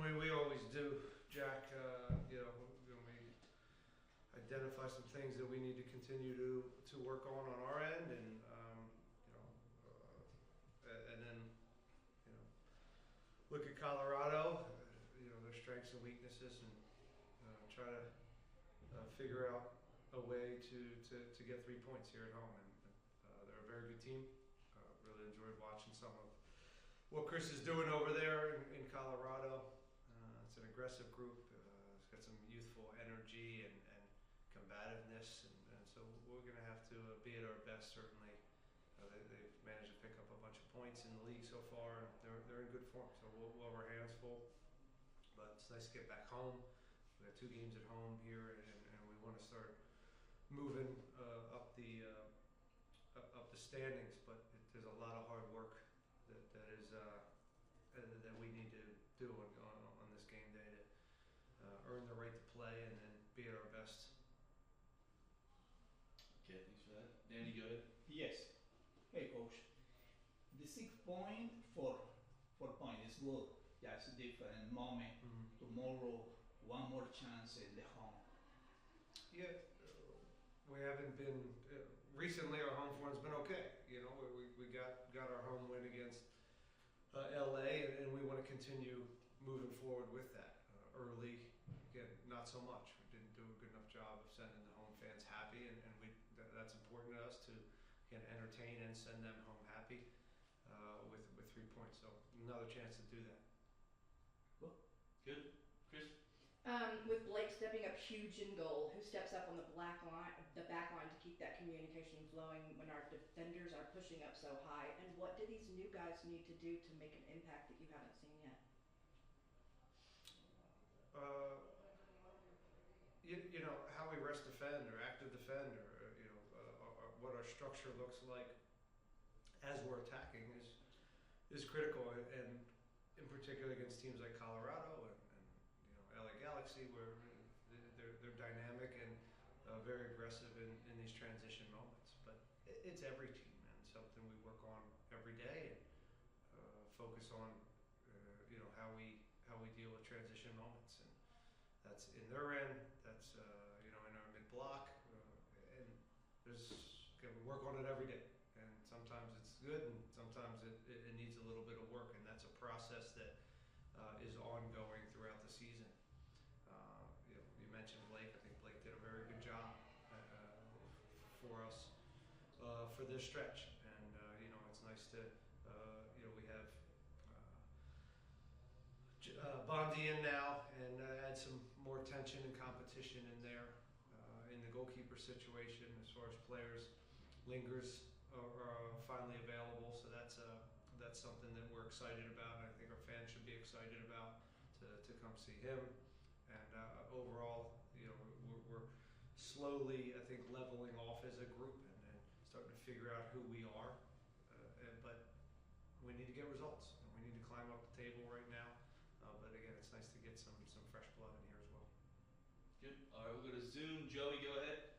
we always do, Jack. When we identify some things that we need to continue to work on our end, and and then look at Colorado, their strengths and weaknesses, and try to figure out a way to get 3 points here at home. And they're a very good team. Really enjoyed watching some of what Chris is doing over there in Colorado. It's an aggressive group. It's got some youthful energy and combativeness, and so we're going to have to be at our best, certainly. They've managed to pick up a bunch of points in the league so far, and they're in good form. So we'll have our hands full. But it's nice to get back home. We got 2 games at home here, and we want to start moving up the standings. But there's a lot of hard work that we need to do on this game day to earn the right to play and then be at our best. Okay, thanks for that. Danny, go ahead. Yes. Hey, coach. The 6 point, 4 point is good. Yeah, it's a different moment. Mm-hmm. Tomorrow, one more chance in the home. Yeah, we haven't been recently. Our home form's been okay. We got our home win against LA, and we want to continue moving forward with that. Early, again, not so much. We didn't do a good enough job of sending the home fans happy, and that's important to us to entertain and send them home happy with 3 points. So another chance to do that. Cool. Good. Chris? With Blake stepping up huge in goal, who steps up on the back line to keep that communication flowing when our defenders are pushing up so high? And what do these new guys need to do to make an impact that you haven't seen yet? How we rest defend or active defend, or what our structure looks like as we're attacking is critical, and in particular against teams like Colorado and LA Galaxy, where they're dynamic and very aggressive in these transition moments. But it's every team, and something we work on every day and focus on how we deal with transition moments, and that's in their end, that's in our mid block, and we work on it every day. And sometimes it's good, and sometimes it needs a little bit of work, and that's a process that is ongoing throughout the season. You mentioned Blake. I think Blake did a very good job for us for this stretch, and it's nice to we have Bondi in now, and add some more tension and competition in there in the goalkeeper situation as far as players. Lingers are finally available, so that's something that we're excited about, and I think our fans should be excited about to come see him. And overall, we're slowly, I think, leveling off as a group and starting to figure out who we are. But we need to get results, and we need to climb up the table right now. But again, it's nice to get some fresh blood in here as well. Good. All right, we'll go to Zoom. Joey, go ahead.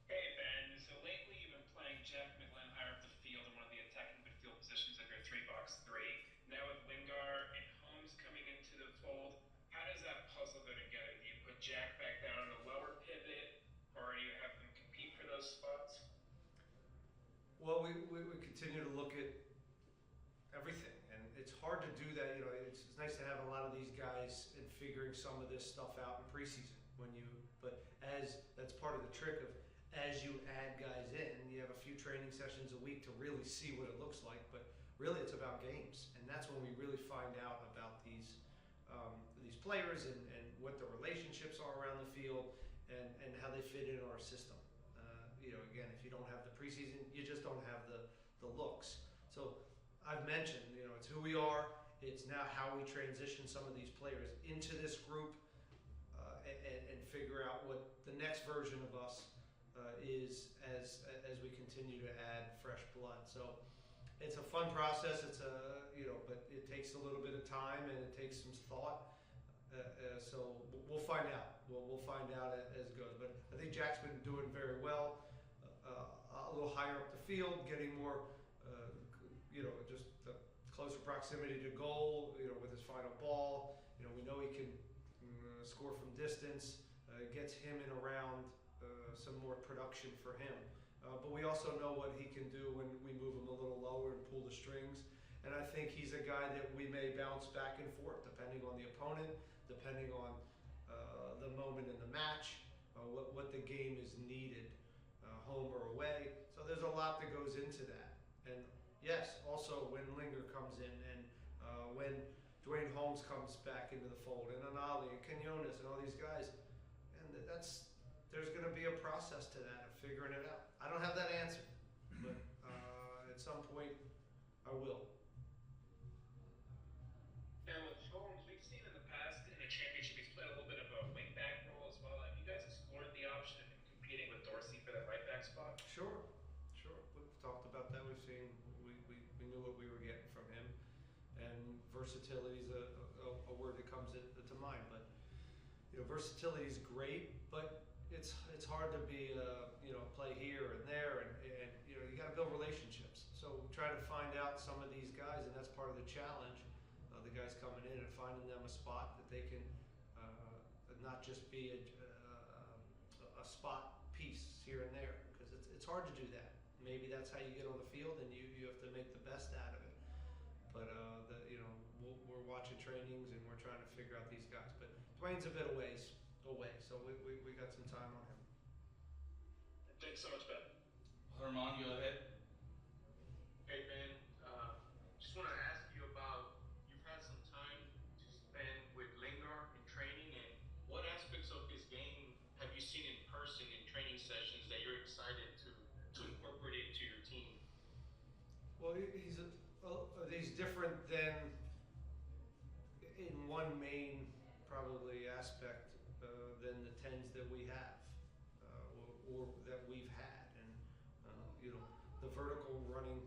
Hey Ben, so lately you've been playing Jack McGlynn higher up the field in one of the attacking midfield positions of your 3-box-3. Now with Wingard and Holmes coming into the fold, how does that puzzle go together? Do you put Jack back down on a lower pivot, or do you have them compete for those spots? Well, we continue to look at everything, and it's hard to do that. It's nice to have a lot of these guys and figuring some of this stuff out in preseason. But as that's part of the trick of, as you add guys in, you have a few training sessions a week to really see what it looks like. But really, it's about games, and that's when we really find out about these players and what the relationships are around the field and how they fit in our system. Again, if you don't have the preseason, you just don't have the looks. So I've mentioned, it's who we are. It's now how we transition some of these players into this group and figure out what the next version of us is as we continue to add fresh blood. So it's a fun process. But it takes a little bit of time and it takes some thought. So we'll find out. We'll find out as it goes. But I think Jack's been doing very well, a little higher up the field, getting more, just closer proximity to goal, with his final ball. We know he can score from distance. Gets him in around some more production for him. But we also know what he can do when we move him a little lower and pull the strings. And I think he's a guy that we may bounce back and forth depending on the opponent, depending on the moment in the match, what the game is needed, home or away. So there's a lot that goes into that. And yes, also when Linger comes in and when Dwayne Holmes comes back into the fold, and Anali and Quinones and all these guys, and there's going to be a process to that of figuring it out. I don't have that answer, but at some point I will. Now with Holmes, we've seen in the past in the championship he's played a little bit of a wing-back role as well. Have you guys explored the option of him competing with Dorsey for that right-back spot? Sure. We've talked about that. We knew what we were getting from him, and versatility is a word that comes to mind. But versatility is great, but it's hard to be play here and there, and you got to build relationships. So try to find out some of these guys, and that's part of the challenge. The guys coming in and finding them a spot that they can not just be a spot piece here and there, because it's hard to do that. Maybe that's how you get on the field, and you have to make the best out of it. But we're watching trainings and we're trying to figure out these guys. But Dwayne's a bit away, so we got some time on him. Thanks so much, Ben. Herman, go ahead. Hey Ben, just want to ask you about, you've had some time to spend with Lingard in training, and what aspects of his game have you seen in person in training sessions that you're excited to incorporate into your team? Well, he's different than in one main probably aspect than the 10s that we have or that we've had, and the vertical running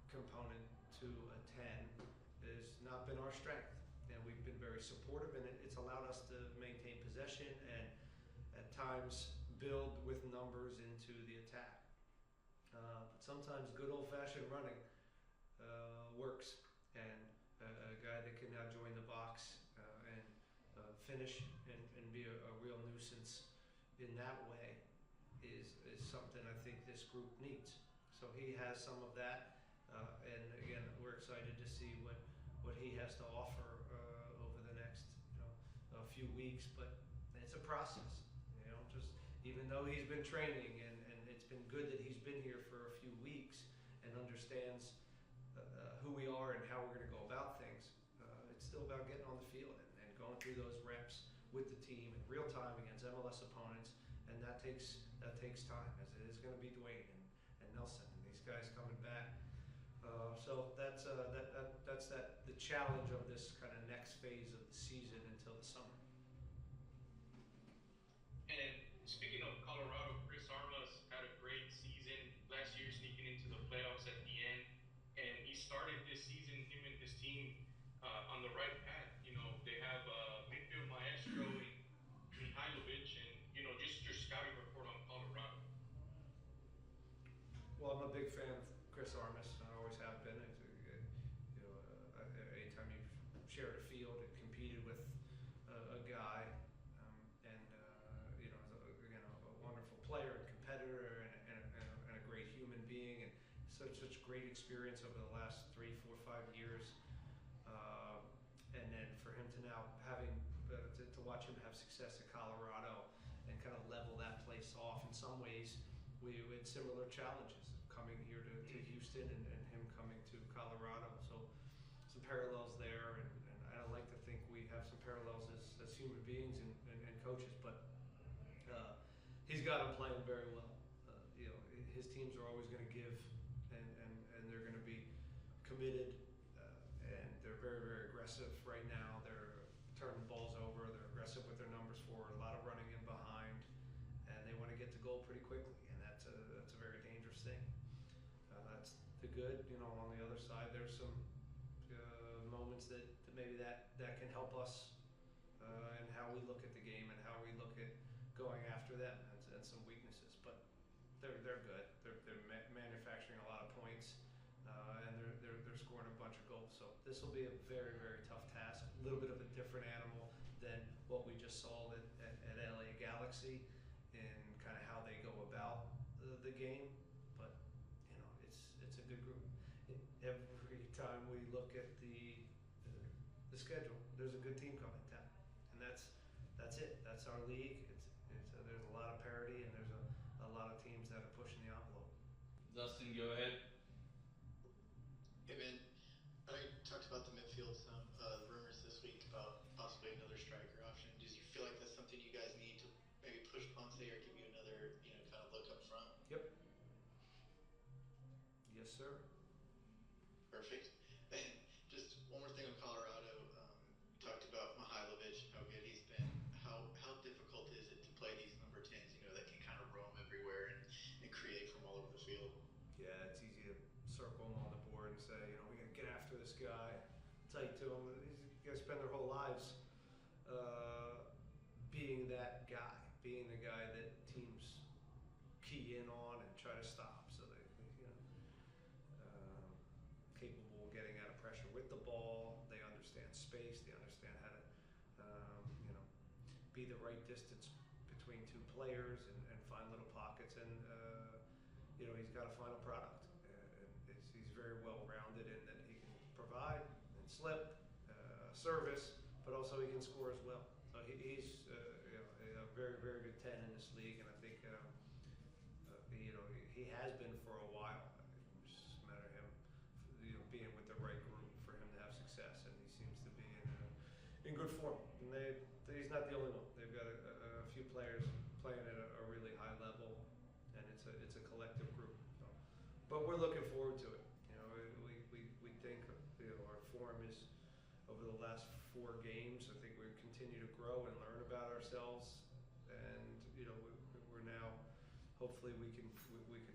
component to a 10 has not been our strength, and we've been very supportive, and it's allowed us to maintain possession and at times build with numbers into the attack. But sometimes good old-fashioned running works, and a guy that can now join the box and finish and be a real nuisance in that way is something I think this group needs. So he has some of that, and again, we're excited to see what he has to offer over the next a few weeks. But it's a process, just even though he's been training and it's been good that he's been here for a few weeks and understands who we are and how we're going to go about things. It's still about getting on the field and going through those reps with the team in real time against MLS opponents, and that takes time, as it is going to be Dwayne and Nelson and these guys coming back. So that's the challenge of this kind of next phase of the season until the summer. And speaking of Colorado, Chris Armas had a great season last year, sneaking into the playoffs at the end, and he started this season, him and his team, on the right path. They have midfield maestro in Mihailovic, and just your scouting report on Colorado. Well, I'm a big fan of Chris Armas. I always have been. Anytime you've shared a field and competed with a guy, and again, a wonderful player and competitor and a great human being, and such great experience over the last 3, 4, 5 years. And then for him to now to watch him have success at Colorado and kind of level that place off. In some ways, we had similar challenges coming here to Houston and him coming to Colorado. So some parallels there, and I like to think we have some parallels as human beings and coaches. But he's got him playing very well. His teams are always going to give, and they're going to be committed, and they're very, very aggressive right now. They're turning balls over. They're aggressive with their numbers forward. A lot of running in behind, and they want to get to goal pretty quickly, and that's a very dangerous thing. That's the good. On the other side, there's some moments that maybe that can help us and how we look at the game and how we look at going after them, and some weaknesses. But they're good. They're manufacturing a lot of points, and they're scoring a bunch of goals. So this will be a very, very tough task. A little bit of a different animal than what we just saw at LA Galaxy and kind of how they go about the game. But it's a good group. Every time we look at the schedule, there's a good team coming to town, and that's it. That's our league. There's a lot of parity, and there's a lot of teams that are pushing the envelope. Dustin, go ahead. Hey man, I know you talked about the midfield some, rumors this week about possibly another striker option. Do you feel like that's something you guys need to maybe push Ponce or give you another, kind of look up front? Yep. Yes, sir. Perfect. And just one more thing on Colorado. You talked about Mihailovic and how good he's been. How difficult is it to play these number 10s, that can kind of roam everywhere and create from all over the field? Yeah, it's easy to circle them on the board and say, we got to get after this guy, tight to him. These guys spend their whole lives being that guy, being the guy that teams key in on and try to stop. So they capable of getting out of pressure with the ball. They understand space. They understand how to, be the right distance between two players and find little pockets. And he's got a final product. He's very well rounded in that he can provide and slip, service, but also he can score as well. So he's a very, very good 10 in this league, and I think he has been for a while. It's just a matter of him being with the right group for him to have success, and he seems to be in good form. And he's not the only one. They've got a few players playing at a really high level, and it's a collective group. So, but we're looking forward to it. We think our form is over the last 4 games. I think we continue to grow and learn about ourselves, and we're now hopefully we can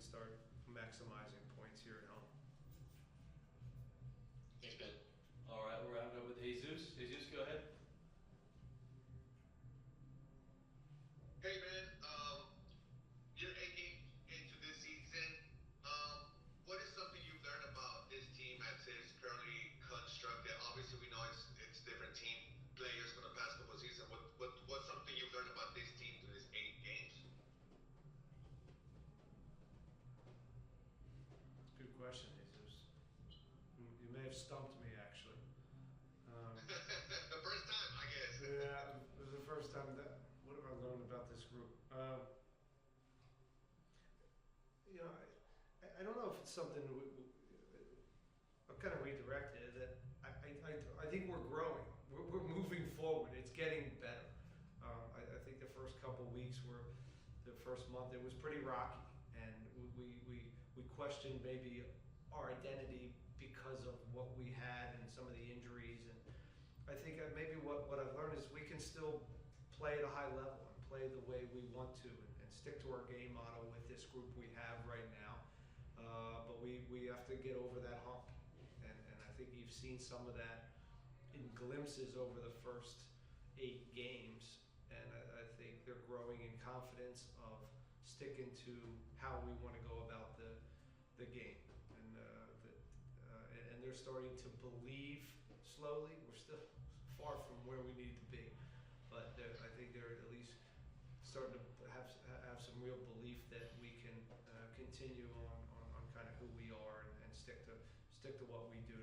start maximizing points here at home. Thanks, Ben. All right, we're wrapping up with Jesus. Jesus, go ahead. Hey man, you're 8 games into this season. What is something you've learned about this team as it's currently constructed? Obviously, we know it's different team players from the past couple of seasons. What's something you've learned about this team through these 8 games? Good question, Jesus. You may have stumped me, actually. The first time, I guess. Yeah, it was the first time that. What have I learned about this group? I don't know if it's something I'll kind of redirect it. That I think we're growing. We're moving forward. It's getting better. I think the first couple weeks the first month, it was pretty rocky, and we questioned maybe our identity because of what we had and some of the injuries. And I think maybe what I've learned is we can still play at a high level and play the way we want to and stick to our game model with this group we have right now. But we have to get over that hump. And I think you've seen some of that in glimpses over the first 8 games. And I think they're growing in confidence of sticking to how we want to go about the game. And they're starting to believe slowly. We're still far from where we need to be. But I think they're at least starting to have some real belief that we can continue on kind of who we are and stick to what we do.